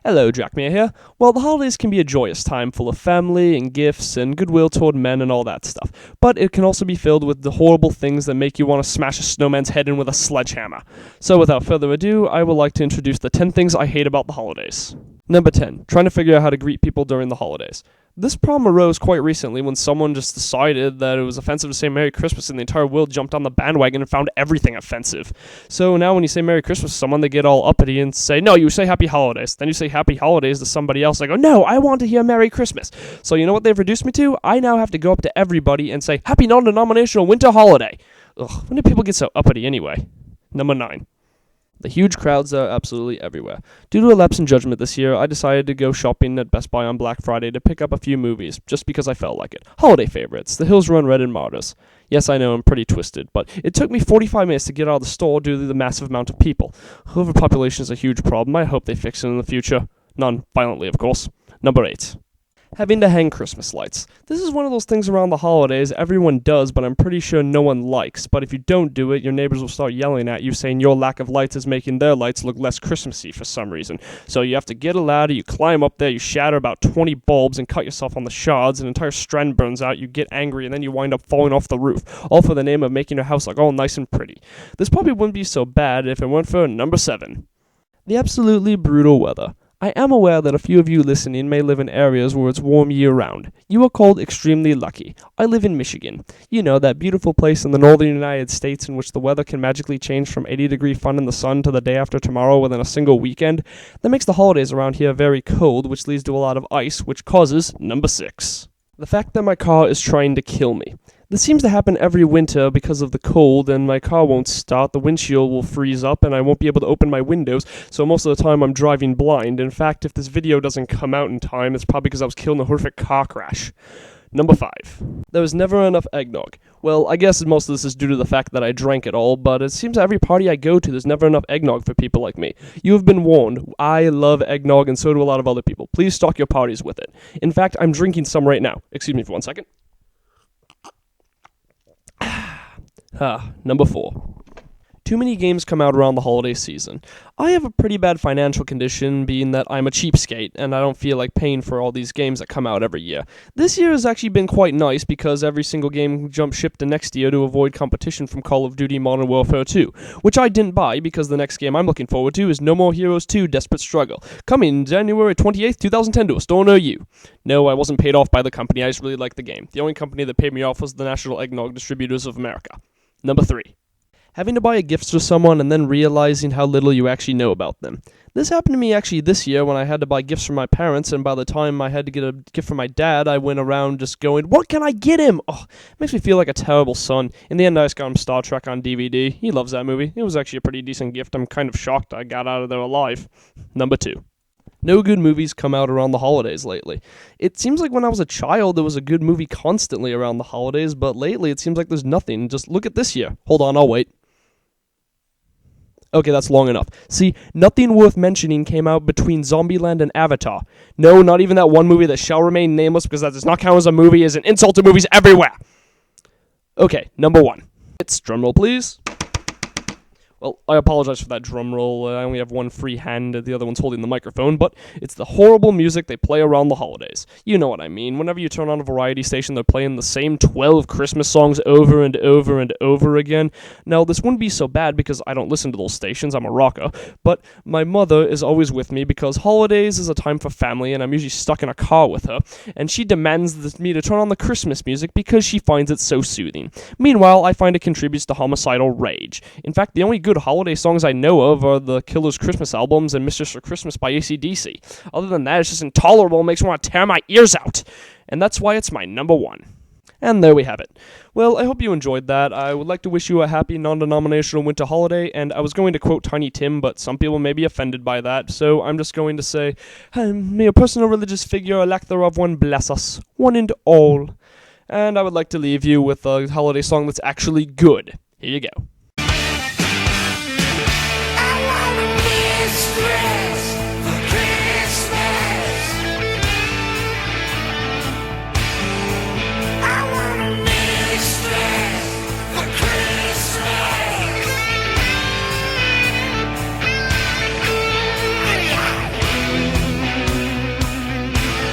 Hello, Jackmere here. Well, the holidays can be a joyous time full of family and gifts and goodwill toward men and all that stuff. But it can also be filled with the horrible things that make you want to smash a snowman's head in with a sledgehammer. So without further ado, I would like to introduce the 10 things I hate about the holidays. Number 10. Trying to figure out how to greet people during the holidays. This problem arose quite recently when someone just decided that it was offensive to say Merry Christmas and the entire world jumped on the bandwagon and found everything offensive. So now when you say Merry Christmas to someone, they get all uppity and say, no, you say Happy Holidays. Then you say Happy Holidays to somebody else. I go, no, I want to hear Merry Christmas. So you know what they've reduced me to? I now have to go up to everybody and say Happy Non-Denominational Winter Holiday. Ugh, when do people get so uppity anyway? Number 9. The huge crowds are absolutely everywhere. Due to a lapse in judgment this year, I decided to go shopping at Best Buy on Black Friday to pick up a few movies, just because I felt like it. Holiday favorites, The Hills Run Red and Martyrs. Yes, I know, I'm pretty twisted, but it took me 45 minutes to get out of the store due to the massive amount of people. Overpopulation is a huge problem. I hope they fix it in the future. Non-violently, of course. Number 8. Having to hang Christmas lights. This is one of those things around the holidays everyone does, but I'm pretty sure no one likes. But if you don't do it, your neighbors will start yelling at you, saying your lack of lights is making their lights look less Christmassy for some reason. So you have to get a ladder, you climb up there, you shatter about 20 bulbs and cut yourself on the shards, an entire strand burns out, you get angry, and then you wind up falling off the roof, all for the name of making your house look all nice and pretty. This probably wouldn't be so bad if it weren't for number 7. The absolutely brutal weather. I am aware that a few of you listening may live in areas where it's warm year-round. You are called extremely lucky. I live in Michigan. You know, that beautiful place in the northern United States in which the weather can magically change from 80-degree fun in the sun to the day after tomorrow within a single weekend. That makes the holidays around here very cold, which leads to a lot of ice, which causes number 6. The fact that my car is trying to kill me. This seems to happen every winter because of the cold, and my car won't start, the windshield will freeze up, and I won't be able to open my windows, so most of the time I'm driving blind. In fact, if this video doesn't come out in time, it's probably because I was killed in a horrific car crash. Number 5. There was never enough eggnog. Well, I guess most of this is due to the fact that I drank it all, but it seems every party I go to, there's never enough eggnog for people like me. You have been warned. I love eggnog, and so do a lot of other people. Please stock your parties with it. In fact, I'm drinking some right now. Excuse me for 1 second. Number 4. Too many games come out around the holiday season. I have a pretty bad financial condition, being that I'm a cheapskate, and I don't feel like paying for all these games that come out every year. This year has actually been quite nice, because every single game jumped ship to next year to avoid competition from Call of Duty Modern Warfare 2, which I didn't buy, because the next game I'm looking forward to is No More Heroes 2 Desperate Struggle, coming January 28th, 2010 to a store near you. No, I wasn't paid off by the company, I just really liked the game. The only company that paid me off was the National Eggnog Distributors of America. Number 3. Having to buy a gift for someone and then realizing how little you actually know about them. This happened to me actually this year when I had to buy gifts for my parents, and by the time I had to get a gift for my dad, I went around just going, what can I get him? Oh, it makes me feel like a terrible son. In the end, I just got him Star Trek on DVD. He loves that movie. It was actually a pretty decent gift. I'm kind of shocked I got out of there alive. Number 2. No good movies come out around the holidays lately. It seems like when I was a child, there was a good movie constantly around the holidays, but lately it seems like there's nothing. Just look at this year. Hold on, I'll wait. Okay, that's long enough. See, nothing worth mentioning came out between Zombieland and Avatar. No, not even that one movie that shall remain nameless, because that does not count as a movie, as an insult to movies everywhere. Okay, number 1. It's drumroll, please. Well, I apologize for that drum roll. I only have one free hand, the other one's holding the microphone, but it's the horrible music they play around the holidays. You know what I mean. Whenever you turn on a variety station, they're playing the same 12 Christmas songs over and over and over again. Now, this wouldn't be so bad because I don't listen to those stations, I'm a rocker, but my mother is always with me because holidays is a time for family, and I'm usually stuck in a car with her, and she demands me to turn on the Christmas music because she finds it so soothing. Meanwhile, I find it contributes to homicidal rage. In fact, the only good holiday songs I know of are the Killer's Christmas albums and Mr. for Christmas by AC/DC. Other than that, it's just intolerable and makes me want to tear my ears out. And that's why it's my number 1. And there we have it. Well, I hope you enjoyed that. I would like to wish you a happy non-denominational winter holiday, and I was going to quote Tiny Tim, but some people may be offended by that, so I'm just going to say, may a personal religious figure or lack thereof one bless us, one and all. And I would like to leave you with a holiday song that's actually good. Here you go.